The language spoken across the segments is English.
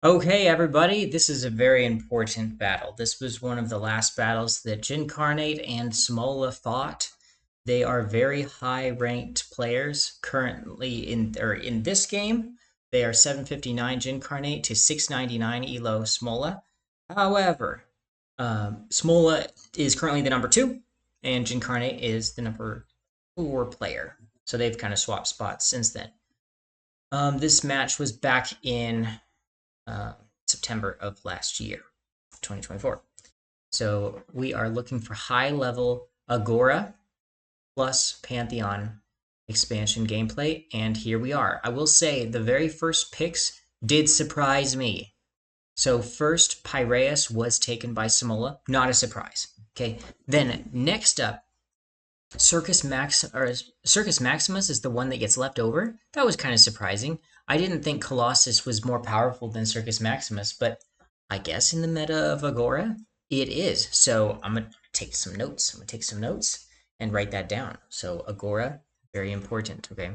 Okay, everybody, this is a very important battle. This was one of the last battles that Jincarnate and Smoula fought. They are very high-ranked players currently in this game. They are 759 Jincarnate to 699 Elo Smoula. However, Smoula is currently the number 2, and Jincarnate is the number 4 player. So they've kind of swapped spots since then. This match was back in uh, September of last year, 2024. So we are looking for high level Agora plus Pantheon expansion gameplay, and here we are. I will say the very first picks did surprise me. So first, Piraeus was taken by Smoula, not a surprise. Okay, then next up, Circus Maximus is the one that gets left over. That was kind of surprising. I didn't think Colossus was more powerful than Circus Maximus, but I guess in the meta of Agora, it is. So I'm gonna take some notes. I'm gonna take some notes and write that down. So Agora, very important. Okay.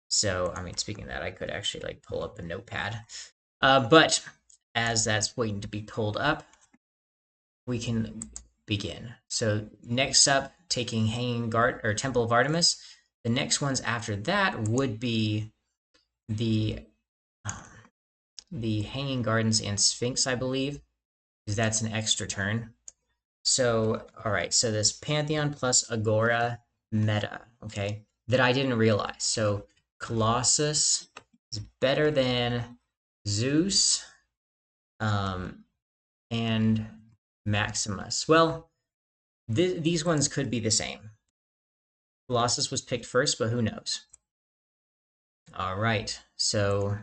So I mean, speaking of that, I could actually like pull up a notepad. But as that's waiting to be pulled up, we can begin. So next up, taking Hanging Guard or Temple of Artemis. The next ones after that would be the um, the Hanging Gardens and Sphinx, I believe, because that's an extra turn. So all right, so this Pantheon plus Agora meta, okay, that I didn't realize. So Colossus is better than Zeus, and Maximus. Well, these ones could be the same. Colossus was picked first, but who knows? All right. So,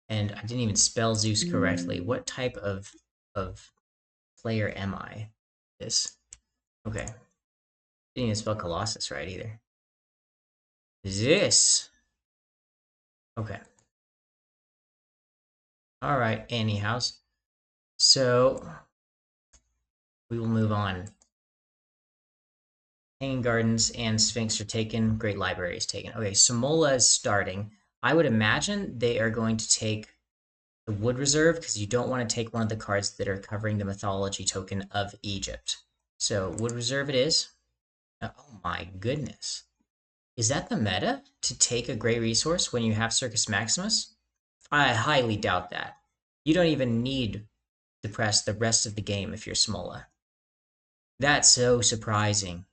and I didn't even spell Zeus correctly. What type of player am I? This. Okay. Didn't even spell Colossus right either. This. Okay. All right. Anyhows. So we will move on. Hanging Gardens and Sphinx are taken. Great Library is taken. Okay, Smoula is starting. I would imagine they are going to take the Wood Reserve because you don't want to take one of the cards that are covering the mythology token of Egypt. So Wood Reserve it is. Oh my goodness. Is that the meta to take a gray resource when you have Circus Maximus? I highly doubt that. You don't even need to press the rest of the game if you're Smoula. That's so surprising.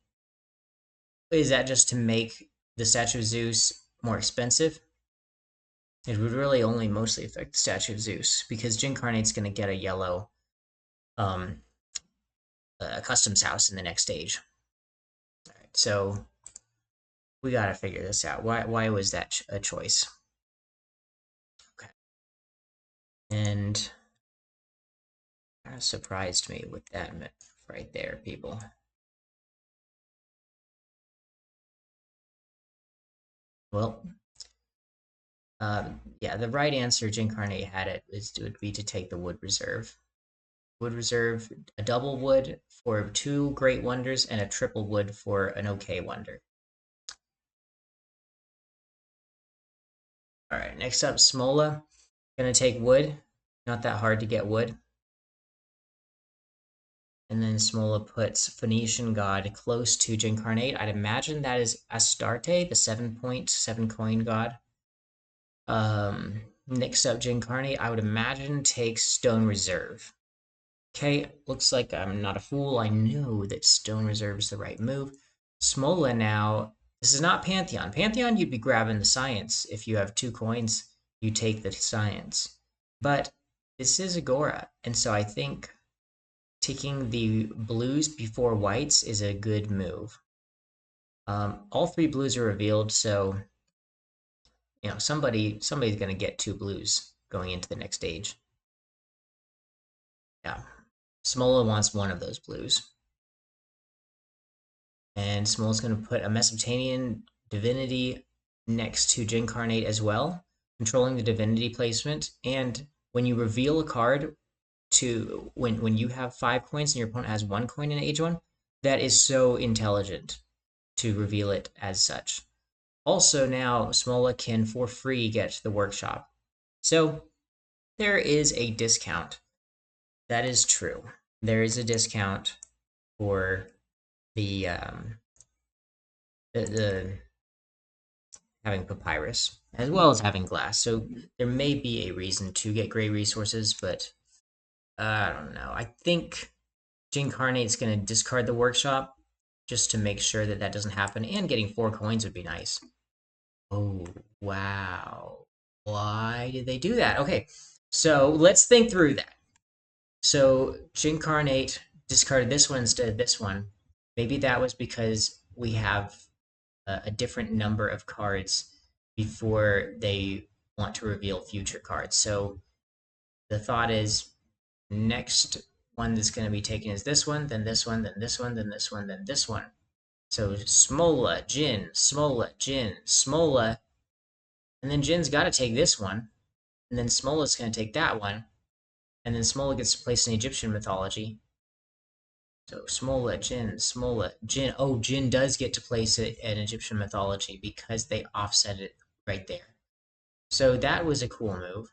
Is that just to make the Statue of Zeus more expensive? It would really only mostly affect the Statue of Zeus because Jincarnate's going to get a yellow um, customs house in the next stage. All right, so we got to figure this out. Why was that a choice? Okay, and kind of surprised me with that right there, people. Well, yeah, the right answer, Jincarnate had it, would be to take the Wood Reserve. Wood Reserve, a double wood for 2 Great Wonders and a triple wood for an okay wonder. All right, next up, Smoula. Gonna take wood. Not that hard to get wood. And then Smoula puts Phoenician God close to Jincarnate. I'd imagine that is Astarte, the 7 coin god. Next up, Jincarnate, I would imagine takes Stone Reserve. Okay, looks like I'm not a fool. I know that Stone Reserve is the right move. Smoula now, this is not Pantheon. Pantheon, you'd be grabbing the science. If you have 2 coins, you take the science. But this is Agora, and so I think taking the blues before whites is a good move. All 3 blues are revealed, so you know somebody's going to get 2 blues going into the next stage. Yeah, Smoula wants one of those blues. And Smoula's going to put a Mesopotamian divinity next to Jincarnate as well, controlling the divinity placement. And when you reveal a card to when you have 5 coins and your opponent has 1 coin in Age 1, that is so intelligent to reveal it as such. Also now Smoula can for free get the workshop. So there is a discount. That is true. There is a discount for the the having papyrus as well as having glass. So there may be a reason to get gray resources, but I don't know. I think Jincarnate's going to discard the workshop just to make sure that that doesn't happen, and getting 4 coins would be nice. Oh, wow. Why did they do that? Okay, so let's think through that. So Jincarnate discarded this one instead of this one. Maybe that was because we have a different number of cards before they want to reveal future cards. So the thought is next one that's going to be taken is this one, then this one, then this one, then this one, then this one. So Smoula, Jin, Smoula, Jin, Smoula, and then Jin's got to take this one, and then Smoula's going to take that one, and then Smoula gets to place in Egyptian mythology. So Smoula, Jin, Smoula, Jin. Oh, Jin does get to place it in Egyptian mythology because they offset it right there. So that was a cool move.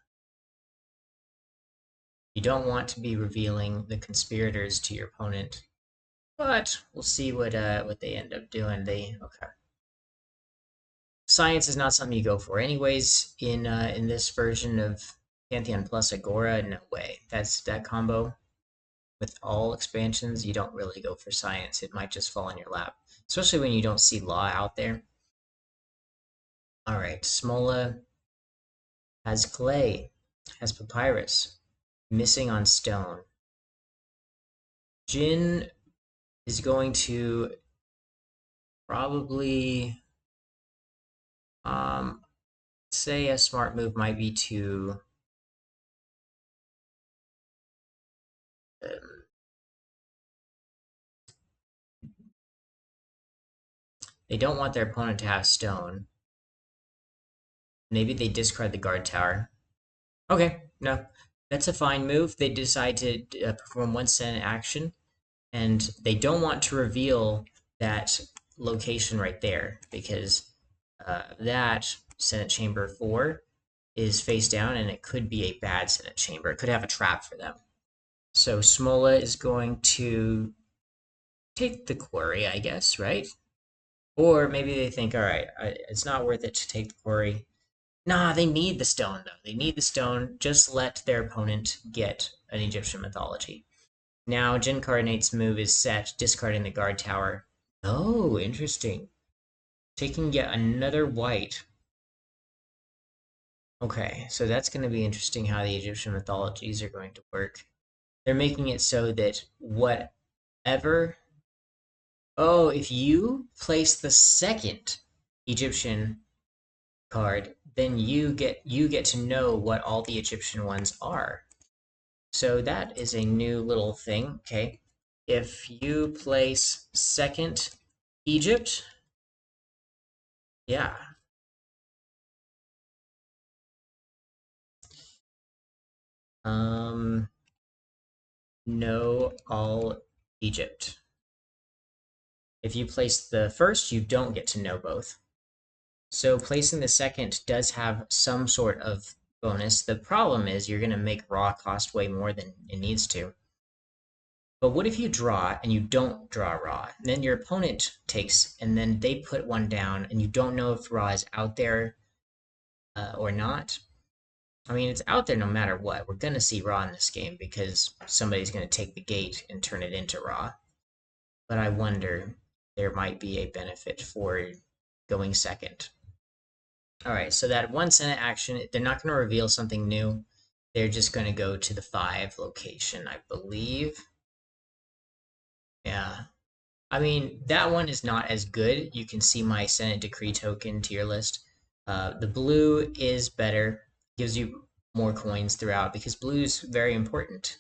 You don't want to be revealing the conspirators to your opponent, but we'll see what they end up doing. Okay. Science is not something you go for, anyways. In this version of Pantheon plus Agora, no way. That's that combo. With all expansions, you don't really go for science. It might just fall in your lap, especially when you don't see law out there. All right, Smola has clay, has papyrus, missing on stone. Jin is going to probably say a smart move might be to they don't want their opponent to have stone. Maybe they discard the guard tower. Okay, no, that's a fine move. They decide to perform 1 Senate action, and they don't want to reveal that location right there because that Senate Chamber 4 is face down, and it could be a bad Senate Chamber. It could have a trap for them. So Smola is going to take the quarry, I guess, right? Or maybe they think, all right, it's not worth it to take the quarry. Nah, they need the stone, though. They need the stone. Just let their opponent get an Egyptian mythology. Now, Jincarnate's move is set, discarding the guard tower. Oh, interesting. Taking yet another white. Okay, so that's going to be interesting how the Egyptian mythologies are going to work. They're making it so that whatever. Oh, if you place the second Egyptian card, then you get to know what all the Egyptian ones are. So that is a new little thing. Okay, if you place second Egypt, yeah. Know all Egypt. If you place the first, you don't get to know both. So placing the second does have some sort of bonus. The problem is you're going to make raw cost way more than it needs to. But what if you draw and you don't draw raw? And then your opponent takes, and then they put one down, and you don't know if raw is out there or not. I mean, it's out there no matter what. We're going to see raw in this game because somebody's going to take the gate and turn it into raw. But I wonder there might be a benefit for going second. All right, so that 1 Senate action, they're not going to reveal something new. They're just going to go to the 5 location, I believe. Yeah. I mean, that one is not as good. You can see my Senate decree token tier list. The blue is better, gives you more coins throughout because blue is very important.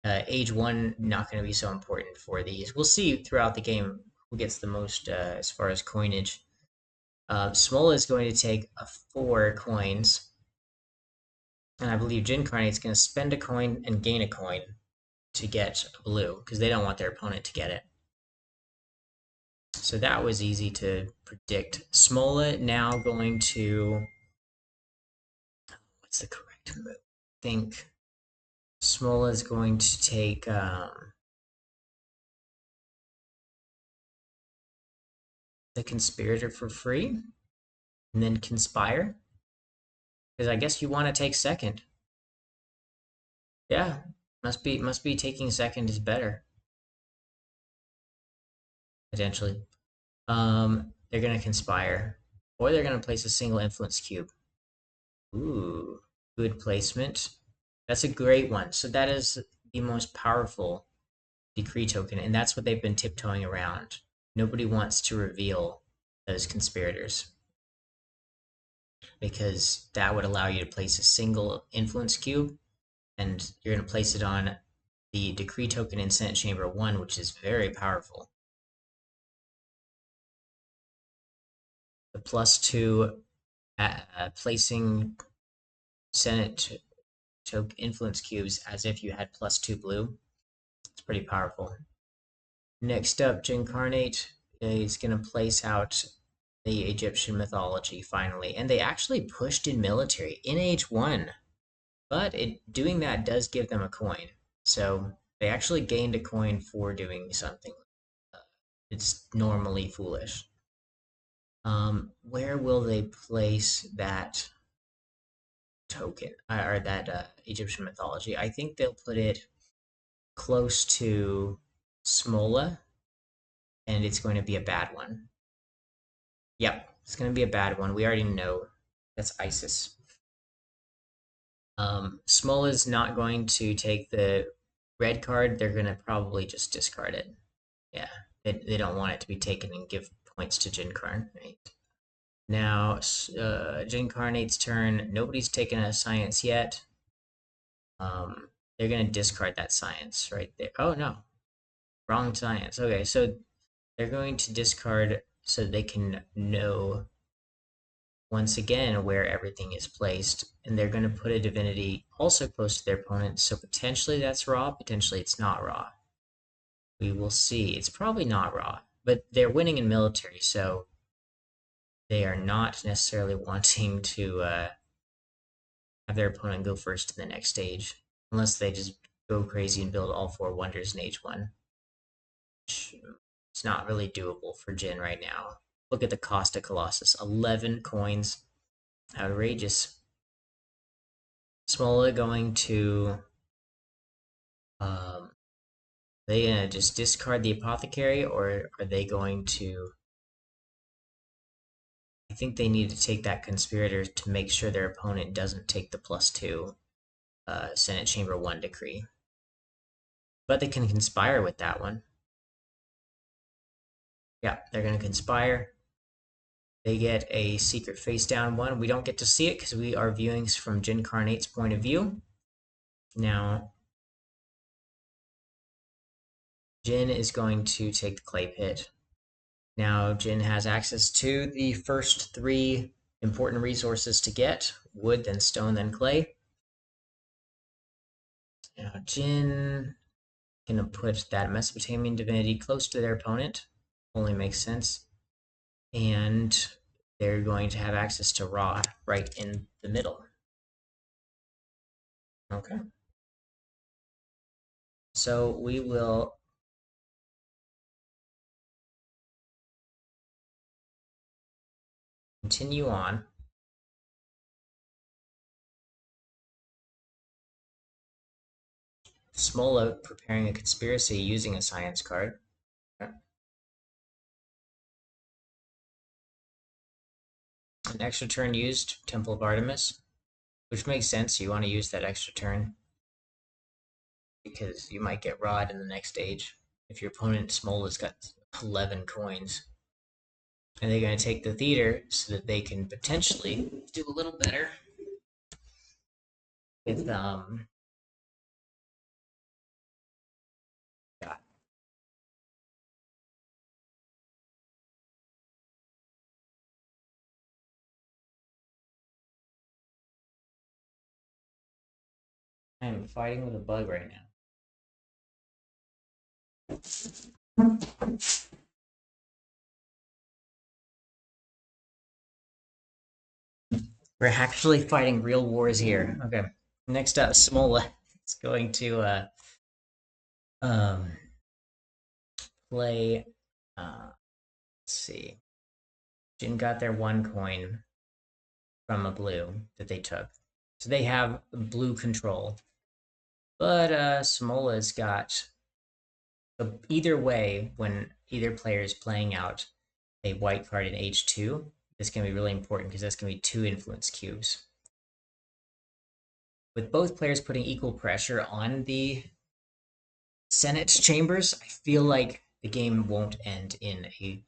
Age 1, not going to be so important for these. We'll see throughout the game who gets the most as far as coinage. Smola is going to take 4 coins. And I believe Jincarnate is going to spend a coin and gain a coin to get a blue because they don't want their opponent to get it. So that was easy to predict. Smola now going to... What's the correct move? I think Smoula is going to take the Conspirator for free, and then Conspire. Because I guess you want to take second. Yeah, must be taking second is better potentially. They're gonna conspire, or they're gonna place a single influence cube. Ooh, good placement. That's a great one. So that is the most powerful decree token, and that's what they've been tiptoeing around. Nobody wants to reveal those conspirators because that would allow you to place a single influence cube, and you're going to place it on the decree token in Senate Chamber 1, which is very powerful. The +2 placing Senate token influence cubes as if you had +2 blue. It's pretty powerful. Next up, Jincarnate is going to place out the Egyptian mythology finally, and they actually pushed in military in H1, but doing that does give them a coin. So they actually gained a coin for doing something. It's normally foolish. Where will they place that token or that Egyptian mythology? I think they'll put it close to Smoula, and it's going to be a bad one. Yep, it's going to be a bad one. We already know that's Isis. Smolla is not going to take the red card. They're going to probably just discard it. Yeah, they don't want it to be taken and give points to Jincarnate. Now, Jincarnate's turn. Nobody's taken a science yet. They're going to discard that science right there. Oh, no. Wrong science. Okay, so they're going to discard so they can know once again where everything is placed, and they're going to put a divinity also close to their opponent, so potentially that's raw, potentially it's not raw. We will see. It's probably not raw, but they're winning in military, so they are not necessarily wanting to have their opponent go first to the next stage, unless they just go crazy and build all 4 wonders in H1. It's not really doable for Jin right now. Look at the cost of Colossus, 11 coins. Outrageous. Smolla going to they gonna just discard the apothecary, or are they going to? I think they need to take that conspirator to make sure their opponent doesn't take the +2 Senate Chamber 1 decree. But they can conspire with that one. Yeah, they're gonna conspire. They get a secret face down one. We don't get to see it because we are viewing from Jincarnate's point of view. Now, Jin is going to take the clay pit. Now, Jin has access to the first 3 important resources to get: wood, then stone, then clay. Now, Jin gonna put that Mesopotamian divinity close to their opponent. Only makes sense. And they're going to have access to Ra right in the middle. Okay. So we will continue on. Smolla preparing a conspiracy using a science card. Okay. An extra turn used, Temple of Artemis, which makes sense. You want to use that extra turn because you might get Rod in the next stage if your opponent Smolla's got 11 coins. And they're going to take the theater so that they can potentially do a little better with God. I am fighting with a bug right now. We're actually fighting real wars here. Okay. Next up, Smolla. is going to um, play. Let's see. Jin got their one coin from a blue that they took, so they have blue control. But Smola's got. Either way, when either player is playing out a white card in H2, this can be really important because that's going to be 2 influence cubes. With both players putting equal pressure on the Senate chambers, I feel like the game won't end in a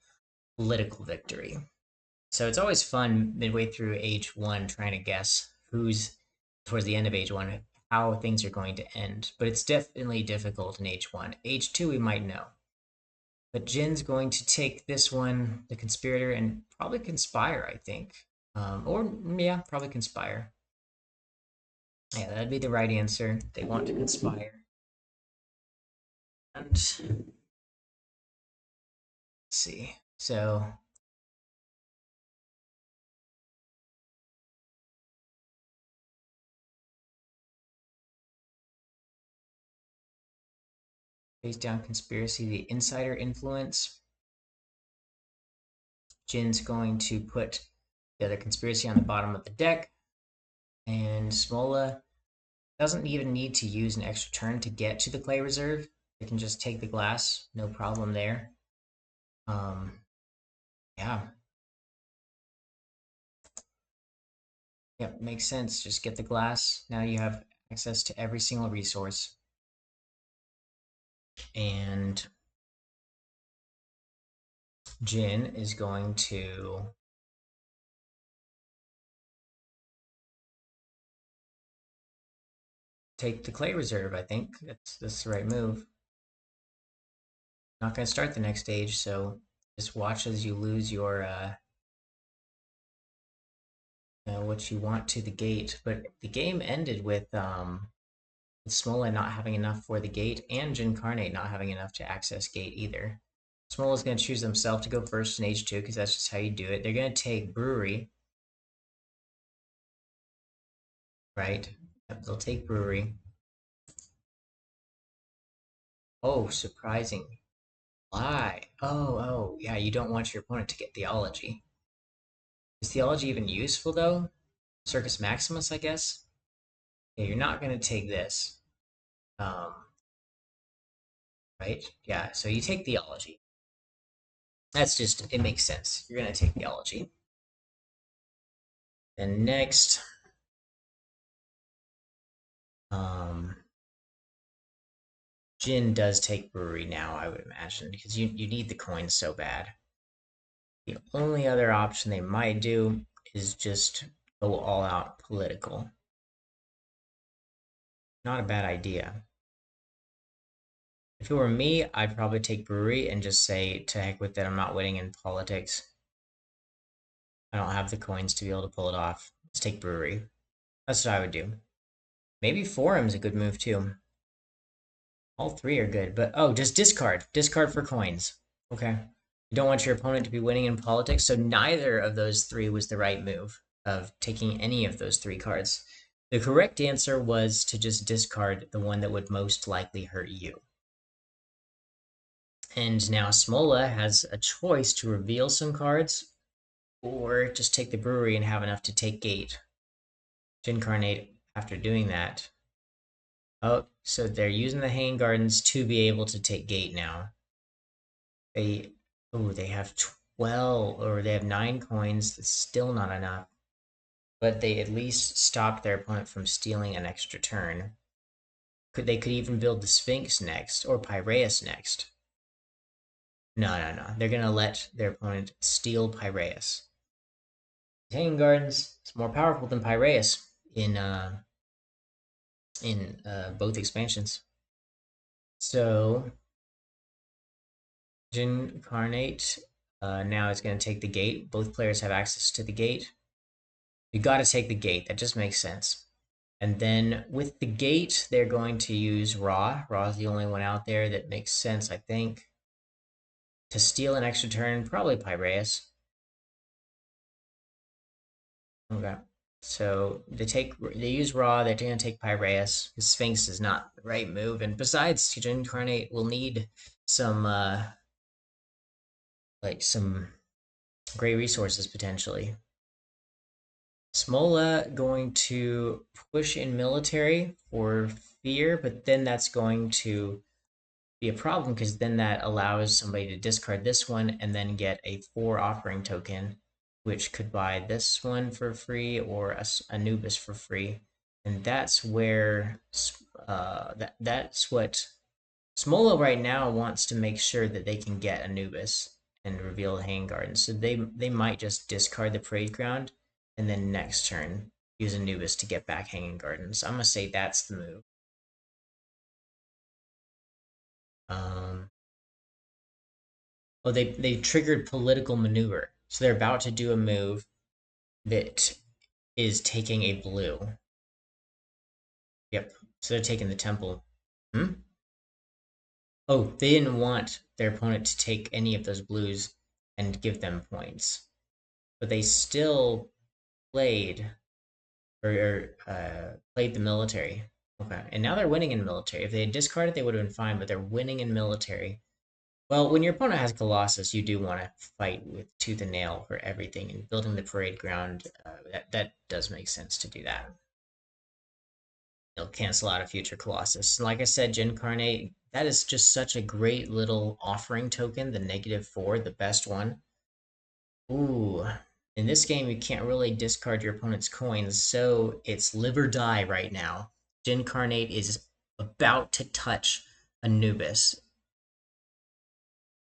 political victory. So it's always fun midway through H1 trying to guess who's towards the end of H1 how things are going to end. But it's definitely difficult in H1. H2 we might know. But Jin's going to take this one, the Conspirator, and probably Conspire, I think. Yeah, probably Conspire. Yeah, that'd be the right answer. They want to Conspire. And let's see. So face down Conspiracy, the Insider Influence. Jin's going to put the other Conspiracy on the bottom of the deck. And Smoula doesn't even need to use an extra turn to get to the clay reserve. They can just take the glass, no problem there. Yeah. Yep, makes sense. Just get the glass. Now you have access to every single resource. And Jin is going to take the clay reserve, I think. That's the right move. Not going to start the next stage, so just watch as you lose your what you want to the gate. But the game ended with Smoula not having enough for the gate and Jincarnate not having enough to access gate either. Smoula's going to choose themselves to go first in H2 because that's just how you do it. They're going to take Brewery, right? Yep, they'll take Brewery. Oh, surprising. Why? Oh, yeah, you don't want your opponent to get Theology. Is Theology even useful, though? Circus Maximus, I guess? Yeah, you're not going to take this. Um, right? Yeah, so you take Theology. That's just, it makes sense. You're going to take Theology. And next, um, Jin does take Brewery now, I would imagine, because you need the coins so bad. The only other option they might do is just go all out political. Not a bad idea. If it were me, I'd probably take Brewery and just say, to heck with it, I'm not winning in politics. I don't have the coins to be able to pull it off. Let's take Brewery. That's what I would do. Maybe Forum's a good move too. All 3 are good, but oh, just discard. Discard for coins. Okay. You don't want your opponent to be winning in politics, so neither of those 3 was the right move of taking any of those 3 cards. The correct answer was to just discard the one that would most likely hurt you. And now Smoula has a choice to reveal some cards or just take the Brewery and have enough to take gate. Jincarnate, after doing that. Oh, so they're using the Hanging Gardens to be able to take gate now. They have 12, or they have 9 coins. That's still not enough. But they at least stopped their opponent from stealing an extra turn. They could even build the Sphinx next, or Piraeus next. No. They're going to let their opponent steal Piraeus. Hanging Gardens is more powerful than Piraeus in both expansions. So Jincarnate now is going to take the gate. Both players have access to the gate. You got to take the gate. That just makes sense. And then with the gate, they're going to use Ra. Ra is the only one out there that makes sense, I think. To steal an extra turn, probably Piraeus. Okay. So they use Raw. They're gonna take Piraeus. His Sphinx is not the right move, and besides, Jincarnate will need some some great resources potentially. Smoula going to push in military for fear, but then that's going to be a problem because then that allows somebody to discard this one and then get a 4 offering token, which could buy this one for free or Anubis for free. And that's where that's what Smola right now wants to make sure that they can get Anubis and reveal the Hanging Garden. So they might just discard the Parade Ground and then next turn use Anubis to get back Hanging Gardens. I'm gonna say that's the move. Um, they triggered political maneuver, so they're about to do a move that is taking a blue. Yep. So they're taking the temple. Hmm? Oh, they didn't want their opponent to take any of those blues and give them points, but they still played played the military. Okay, and now they're winning in military. If they had discarded, they would have been fine, but they're winning in military. Well, when your opponent has Colossus, you do want to fight with tooth and nail for everything, and building the parade ground, that does make sense to do that. It'll cancel out a future Colossus. And like I said, Jincarnate, that is just such a great little offering token, the -4, the best one. Ooh, in this game, you can't really discard your opponent's coins, so it's live or die right now. Jincarnate is about to touch Anubis.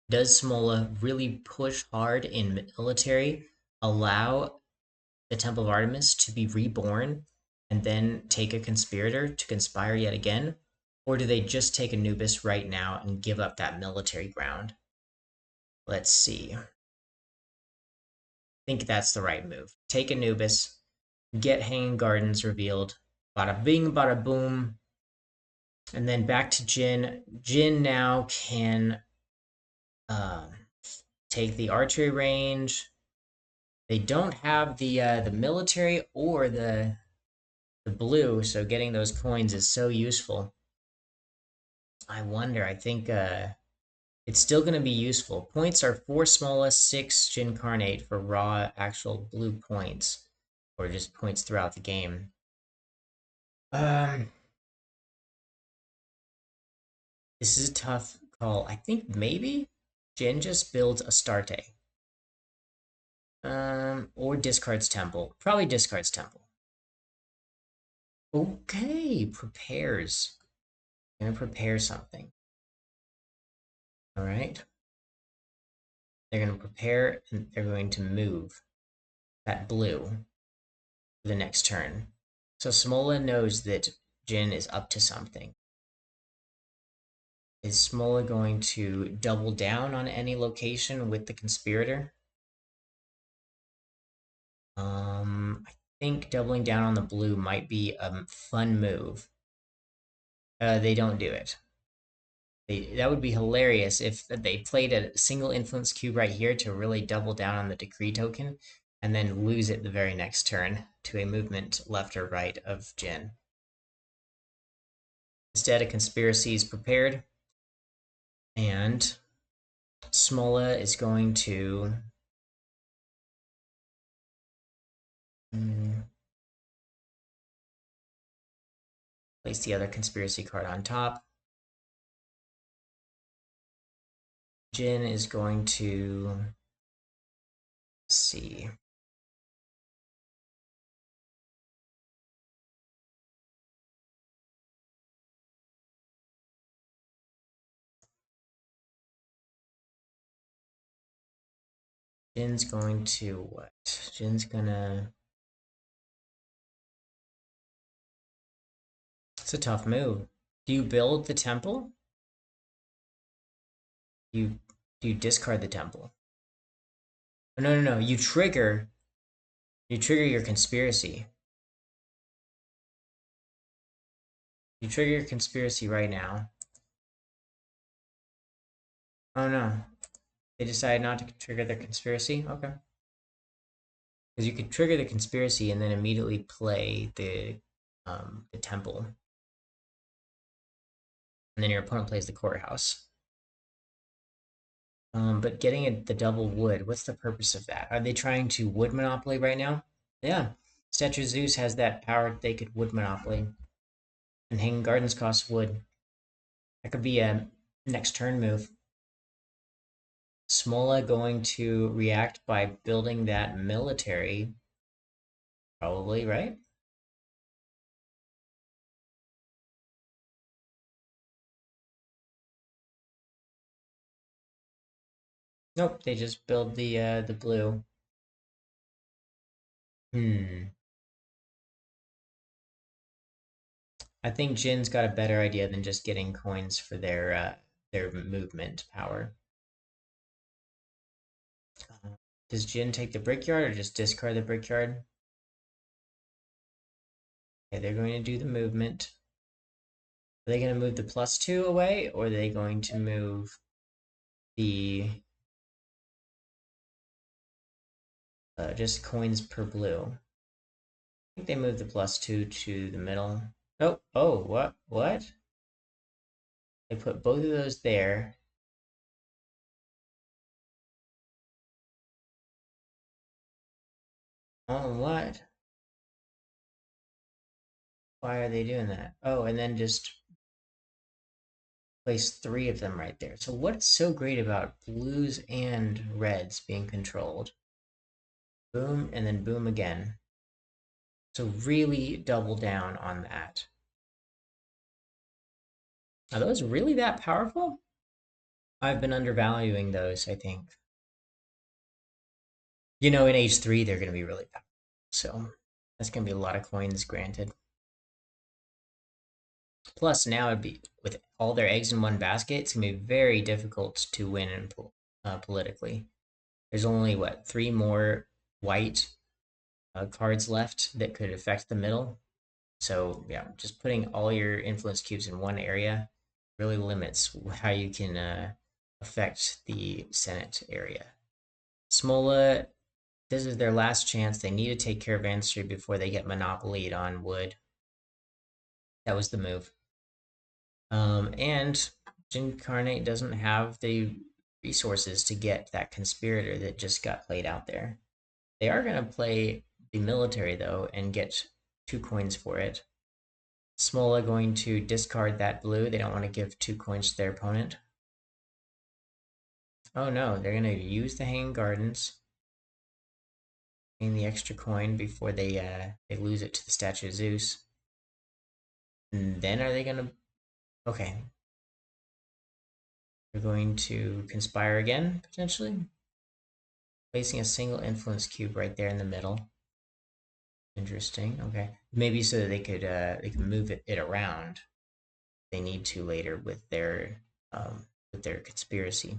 Does Smola really push hard in military, allow the Temple of Artemis to be reborn, and then take a conspirator to conspire yet again? Or do they just take Anubis right now and give up that military ground? Let's see. I think that's the right move. Take Anubis, get Hanging Gardens revealed, bada bing, bada boom, and then back to Jin. Jin now can um, take the archery range. They don't have the military or the blue, so getting those coins is so useful. I wonder. I think it's still going to be useful. Points are 4 smallest, 6 Jincarnate for raw actual blue points, or just points throughout the game. Um, this is a tough call. I think maybe Jin just builds Astarte. Or discards Temple. Probably discards Temple. Okay, prepares. Gonna prepare something. All right. They're gonna prepare and they're going to move that blue for the next turn. So Smola knows that Jin is up to something. Is Smola going to double down on any location with the conspirator? I think doubling down on the blue might be a fun move. They don't do it. That would be hilarious if they played a single influence cube right here to really double down on the decree token and then lose it the very next turn to a movement left or right of Jin. Instead, a conspiracy is prepared, and Smola is going to place the other conspiracy card on top. Jin is going to see. Jin's going to what? Jin's gonna. It's a tough move. Do you build the temple? You do you discard the temple? Oh, no, no, no. You trigger. You trigger your conspiracy. You trigger your conspiracy right now. Oh no. They decided not to trigger their conspiracy? Okay. Because you could trigger the conspiracy and then immediately play the temple, and then your opponent plays the courthouse. But getting the double wood, what's the purpose of that? Are they trying to wood monopoly right now? Yeah, Statue of Zeus has that power. They could wood monopoly, and Hanging Gardens cost wood. That could be a next turn move. Smoula going to react by building that military, probably, right? Nope, they just build the blue. Hmm. I think Jin's got a better idea than just getting coins for their movement power. Does Jin take the brickyard or just discard the brickyard? Okay, they're going to do the movement. Are they going to move the +2 away, or are they going to move the just coins per blue? I think they move the +2 to the middle. Oh, what? They put both of those there. Oh, what? Why are they doing that? Oh, and then just place 3 of them right there. So what's so great about blues and reds being controlled? Boom, and then boom again. So really double down on that. Are those really that powerful? I've been undervaluing those, I think. You know, in H3, they're going to be really powerful. So that's going to be a lot of coins granted. Plus, now it'd be with all their eggs in one basket, it's going to be very difficult to win politically. There's only, what, 3 more white cards left that could affect the middle. So, yeah, just putting all your influence cubes in one area really limits how you can affect the Senate area. Smola, this is their last chance. They need to take care of Answer before they get monopolied on wood. That was the move. And Jincarnate doesn't have the resources to get that conspirator that just got played out there. They are going to play the military, though, and get 2 coins for it. Smola going to discard that blue. They don't want to give 2 coins to their opponent. Oh no, they're going to use the Hanging Gardens, gain the extra coin before they lose it to the Statue of Zeus. And then are they going to... Okay. They're going to conspire again, potentially. Placing a single influence cube right there in the middle. Interesting. Okay. Maybe so that they can move it around. They need to later with their conspiracy.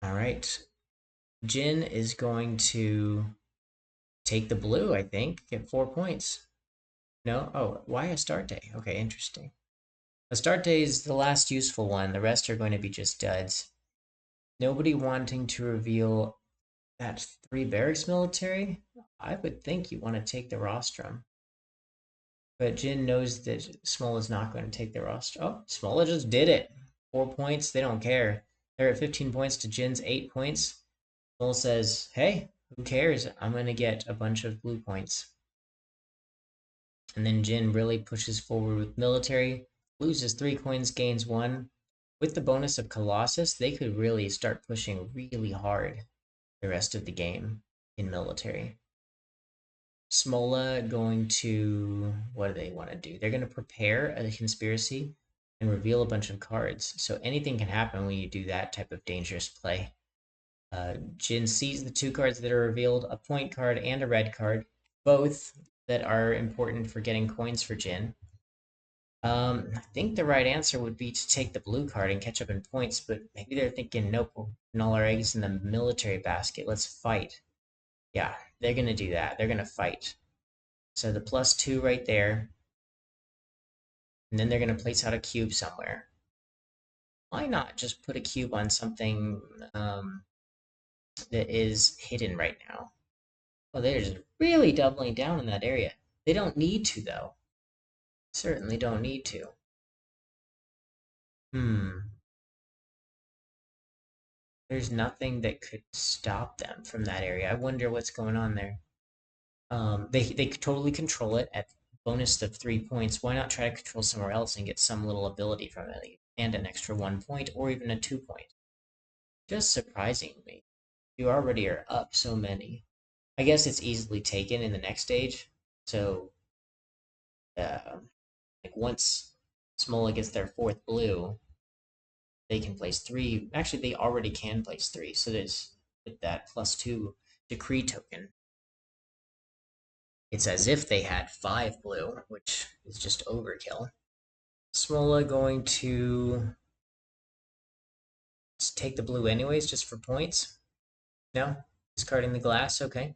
All right. Jin is going to take the blue, I think, get 4 points. No? Oh, why Astarte? Okay, interesting. Astarte is the last useful one. The rest are going to be just duds. Nobody wanting to reveal that 3 barracks military? I would think you want to take the rostrum. But Jin knows that Smola is not going to take the rostrum. Oh, Smola just did it. 4 points, they don't care. They're at 15 points to Jin's 8 points. Smola says, hey, who cares? I'm going to get a bunch of blue points. And then Jin really pushes forward with military, loses 3 coins, gains 1. With the bonus of Colossus, they could really start pushing really hard the rest of the game in military. Smola going to... what do they want to do? They're going to prepare a conspiracy and reveal a bunch of cards. So anything can happen when you do that type of dangerous play. Jin sees the 2 cards that are revealed, a point card and a red card, both that are important for getting coins for Jin. I think the right answer would be to take the blue card and catch up in points, but maybe they're thinking, nope, we'll put all our eggs in the military basket. Let's fight. Yeah, they're going to do that. They're going to fight. So the +2 right there. And then they're going to place out a cube somewhere. Why not just put a cube on something that is hidden right now. Oh, they're just really doubling down in that area. They don't need to, though. Certainly don't need to. Hmm. There's nothing that could stop them from that area. I wonder what's going on there. They totally control it at bonus of 3 points. Why not try to control somewhere else and get some little ability from it, and an extra 1 point, or even a 2 point? Just surprising me. You already are up so many. I guess it's easily taken in the next stage. So, uh, like once Smola gets their fourth blue, they can place three. Actually, they already can place three. So there's with that +2 decree token. It's as if they had five blue, which is just overkill. Smola going to take the blue anyways, just for points. No, discarding the glass. Okay.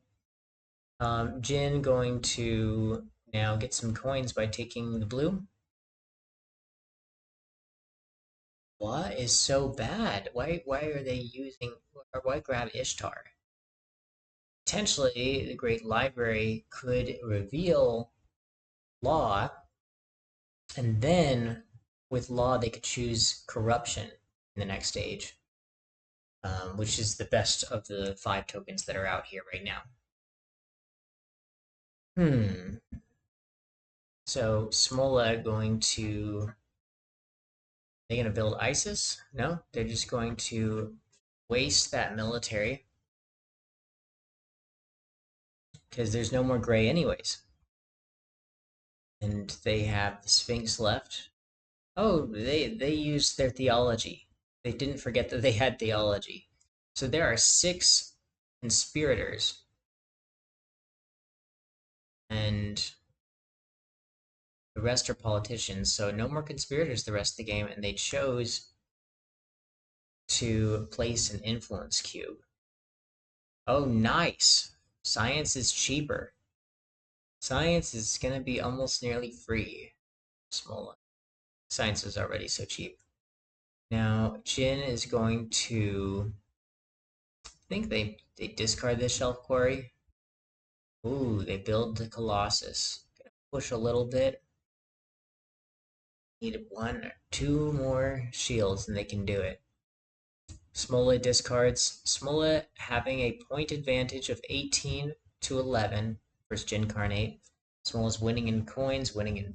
Jin going to now get some coins by taking the blue. What is so bad? Why are they using, or why grab Ishtar? Potentially, the Great Library could reveal Law, and then with Law they could choose Corruption in the next stage, which is the best of the five tokens that are out here right now. Hmm. So Smola going to, they going to build ISIS? No, they're just going to waste that military because there's no more gray anyways. And they have the Sphinx left. Oh, they used their theology. They didn't forget that they had theology. So there are six conspirators, and the rest are politicians. So no more conspirators the rest of the game, and they chose to place an influence cube. Oh, nice. Science is cheaper. Science is gonna be almost nearly free. Smola. Science is already so cheap. Now, Jin is going to, I think they discard this shelf quarry. Ooh, they build the Colossus. Gonna push a little bit. Need one or two more shields and they can do it. Smola discards. Smola having a point advantage of 18 to 11 versus Jincarnate. Smola's winning in coins, winning in,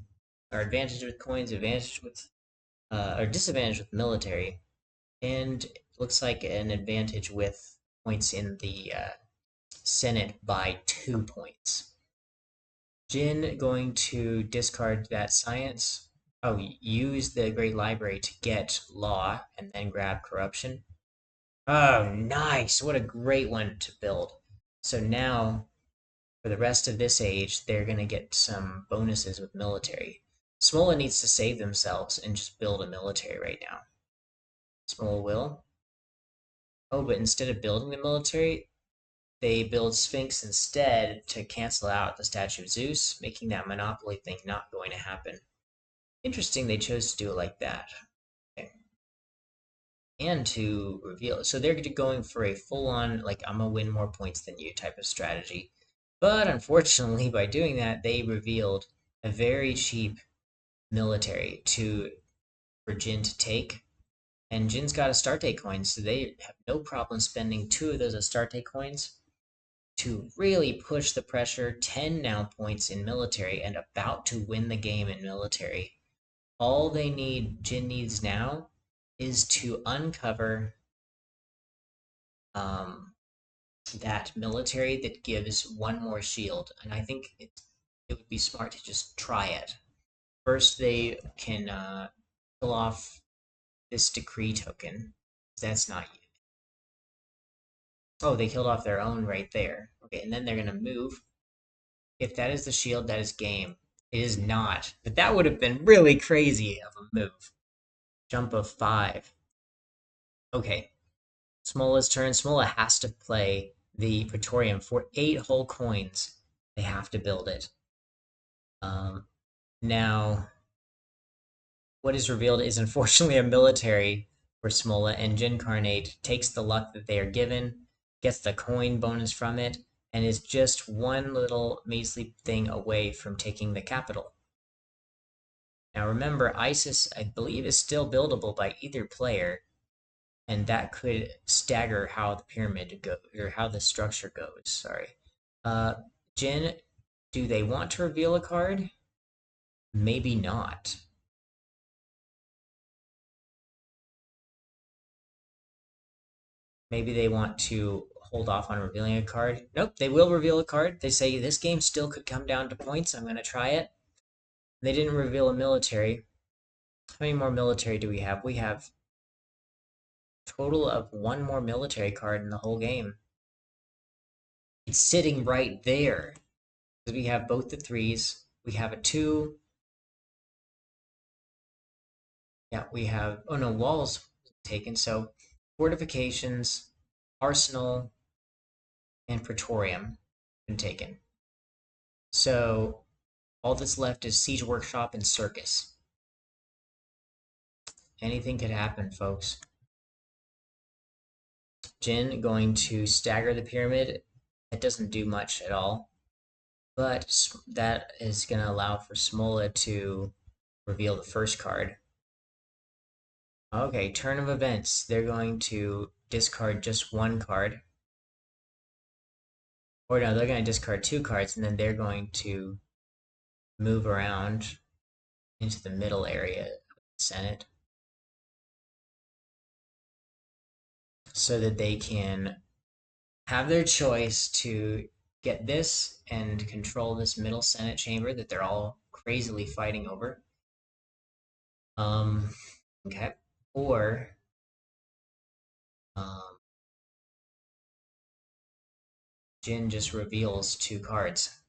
or advantage with coins, advantage with, or disadvantage with military, and looks like an advantage with points in the Senate by 2 points. Jin going to discard that science. Oh, use the Great Library to get law and then grab corruption. Oh, nice. What a great one to build. So now, for the rest of this age, they're going to get some bonuses with military. Smola needs to save themselves and just build a military right now. Smola will. Oh, but instead of building the military, they build Sphinx instead to cancel out the statue of Zeus, making that monopoly thing not going to happen. Interesting they chose to do it like that. Okay. And to reveal. So they're going for a full on, like, I'm going to win more points than you type of strategy. But unfortunately, by doing that, they revealed a very cheap military for Jin to take. And Jin's got Astarte coins, so they have no problem spending two of those Astarte coins to really push the pressure. 10 now points in military and about to win the game in military. All Jin needs now is to uncover um, that military that gives one more shield. And I think it would be smart to just try it. First, they can kill off this decree token. That's not. Oh, they killed off their own right there. Okay, and then they're going to move. If that is the shield, that is game. It is not. But that would have been really crazy of a move. Jump of 5. Okay. Smola's turn. Smola has to play the Praetorium for 8 whole coins. They have to build it. Now, what is revealed is unfortunately a military for Smola, and Jincarnate takes the luck that they are given. gets the coin bonus from it, and is just one little measly thing away from taking the capital. Now remember, Isis, I believe, is still buildable by either player, and that could stagger how the pyramid go or how the structure goes. Sorry. Jin, do they want to reveal a card? Maybe not. Maybe they want to hold off on revealing a card. Nope, they will reveal a card. They say this game still could come down to points. I'm going to try it. They didn't reveal a military. How many more military do we have? We have a total of one more military card in the whole game. It's sitting right there. Because we have both the threes. We have a two. Yeah, we have. Oh no, walls taken. So fortifications, arsenal, and praetorium been taken. So all that's left is siege workshop and circus. Anything could happen, folks. Jin going to stagger the pyramid. It doesn't do much at all, but that is going to allow for Smoula to reveal the first card. Okay, turn of events. They're going to discard just one card. Or no, they're going to discard two cards, and then they're going to move around into the middle area of the Senate so that they can have their choice to get this and control this middle Senate chamber that they're all crazily fighting over. Um, okay. Or um, Jin just reveals two cards.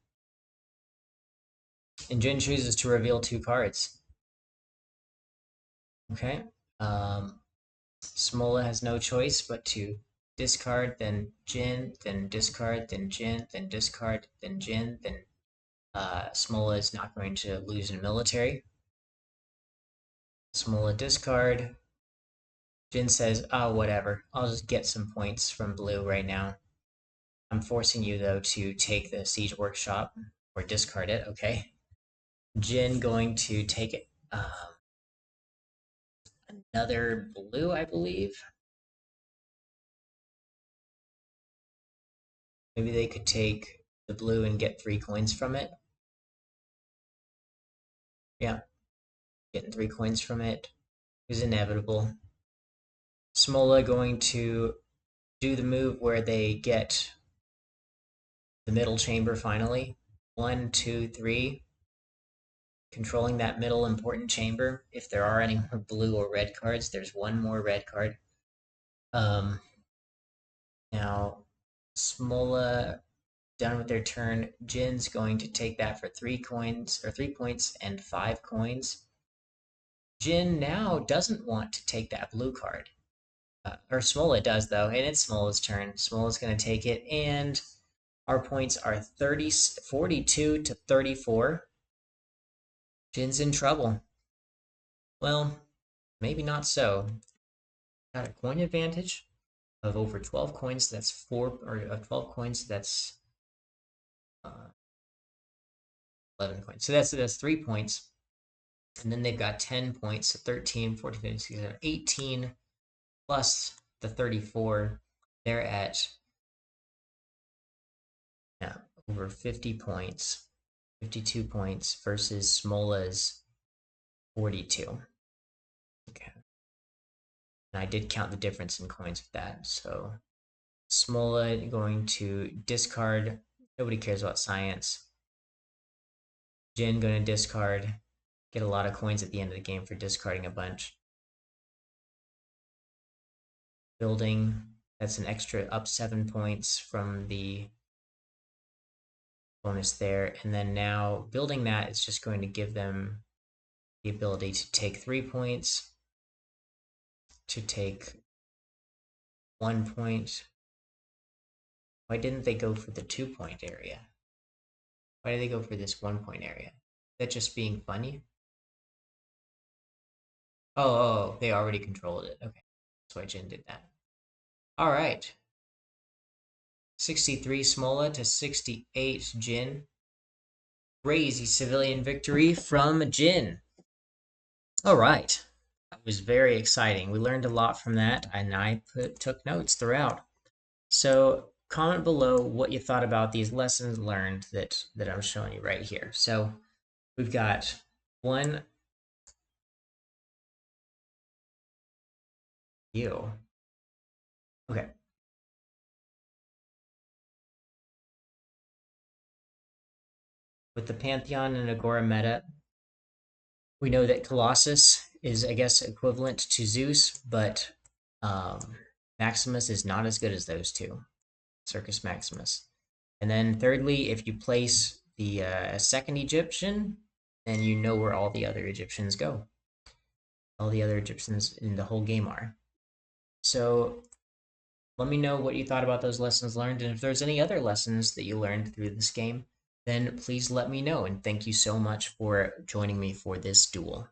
And Jin chooses to reveal two cards. Okay. Smola has no choice but to discard, then Jin, then discard, then Jin, then discard, then Jin, then Smola is not going to lose in military. Smola discard. Jin says, oh, whatever. I'll just get some points from blue right now. I'm forcing you, though, to take the siege workshop or discard it, okay? Jin going to take it. Another blue, I believe. Maybe they could take the blue and get 3 coins from it. Yeah, getting 3 coins from it is inevitable. Smola going to do the move where they get the middle chamber finally. 1, 2, 3. Controlling that middle important chamber. If there are any more blue or red cards, there's one more red card. Um, Now, Smola done with their turn. Jin's going to take that for 3 coins, or 3 points and 5 coins. Jin now doesn't want to take that blue card. Or Smola does, though, and it's Smola's turn. Smola's going to take it, and our points are 42 to 34. Jin's in trouble. Well, maybe not so. Got a coin advantage of over 12 coins. That's 12 coins. That's uh, 11 coins. So that's 3 points. And then they've got 10 points. So 13, 14, 15, 16, 18 plus the 34. They're at over 50 points, 52 points versus Smola's 42. Okay. And I did count the difference in coins with that. So Smola going to discard. Nobody cares about science. Jin going to discard. Get a lot of coins at the end of the game for discarding a bunch. Building. That's an extra up 7 points from the bonus there. And then now building that is just going to give them the ability to take 3 points, to take 1 point. Why didn't they go for the 2-point area? Why did they go for this 1-point area? Is that just being funny? Oh, they already controlled it. Okay. That's why Jin did that. All right. 63 Smoula to 68 Jin. Crazy civilian victory from Jin. All right. That was very exciting. We learned a lot from that, and I took notes throughout. So comment below what you thought about these lessons learned that I'm showing you right here. So we've got one you. Okay. With the Pantheon and Agora meta, we know that Colossus is, I guess, equivalent to Zeus, but Maximus is not as good as those two, Circus Maximus. And then thirdly, if you place the second Egyptian, then you know where all the other Egyptians go. All the other Egyptians in the whole game are. So let me know what you thought about those lessons learned, and if there's any other lessons that you learned through this game, then please let me know. And thank you so much for joining me for this duel.